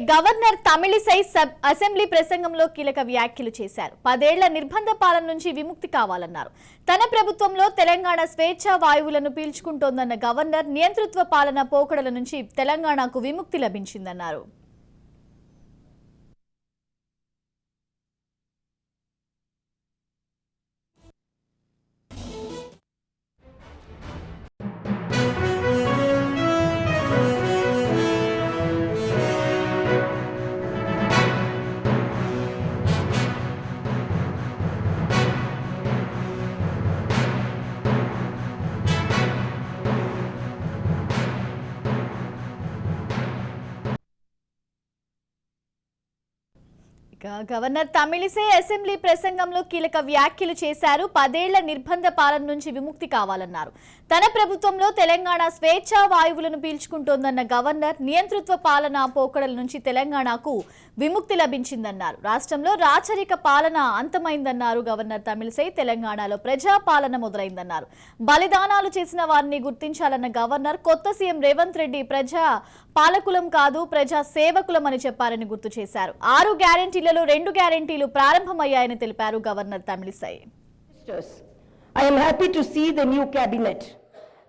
Governor Tamilisai assembly ప్రసంగంలో కీలక వ్యాఖ్యలు చేశారు. 10 ఏళ్ల నిర్బంధ పాలన నుంచి విముక్తి కావాలన్నారు. తన ప్రభుత్వంలో తెలంగాణ స్వేచ్ఛా వాయువులను పీల్చుకుంటోందన్న గవర్నర్ నియంతృత్వ పాలన పోకడల నుంచి తెలంగాణకు విముక్తి లభించిందన్నారు. గవర్నర్ తమిళిసై అసెంబ్లీ ప్రసంగంలో కీలక వ్యాఖ్యలు చేశారు. 10 ఏళ్ల నిర్బంధ పాలన నుంచి విముక్తి కావాలన్నారు. తన ప్రభుత్వంలో తెలంగాణ స్వేచ్ఛా వాయువులను పీల్చుకుంటోందన్న గవర్నర్ నియంతృత్వ పాలన పోకడల నుంచి తెలంగాణకు విముక్తి లభించిందన్నారు. రాష్ట్రంలో రాచరిక పాలన అంతమైందన్నారు గవర్నర్ తమిళిసై. తెలంగాణలో ప్రజా పాలన మొదలైందన్నారు. బలిదానాలు చేసిన వారిని గుర్తించాలన్న గవర్నర్ కొత్త సీఎం రేవంత్ రెడ్డి ప్రజా పాలకులం కాదు ప్రజా సేవకులం అని చెప్పారని గుర్తు చేశారు. 6 గ్యారెంటీలలో 2 గ్యారెంటీలు ప్రారంభమయ్యాయని తెలిపారు governor Tamilisai. I am happy to see the new cabinet.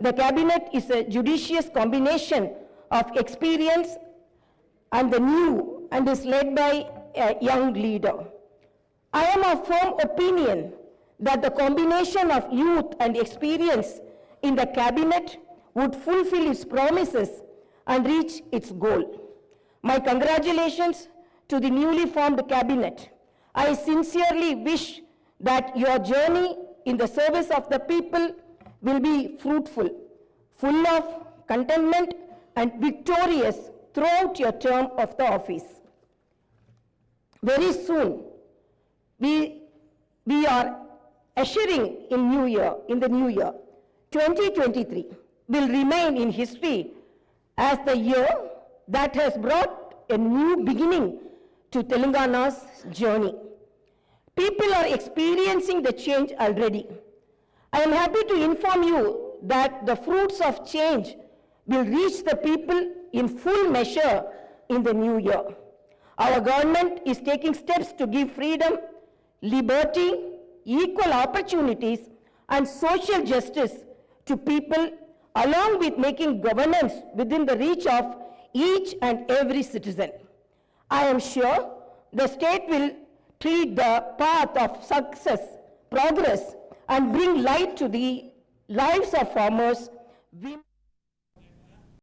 The cabinet is a judicious combination of experience and the new and is led by a young leader. I am of firm opinion that the combination of youth and experience in the cabinet would fulfill its promises and reach its goal. My congratulations to the newly formed cabinet. I sincerely wish that your journey in the service of the people will be fruitful, full of contentment and victorious throughout your term of the office. Very soon, we are ushering in the new year. 2023 will remain in history as the year that has brought a new beginning to Telangana's journey. People are experiencing the change already. I am happy to inform you that the fruits of change will reach the people in full measure in the new year. Our government is taking steps to give freedom, liberty, equal opportunities, and social justice to people, along with making governance within the reach of each and every citizen. I am sure the state will treat the path of success, progress, and bring light to the lives of farmers, women,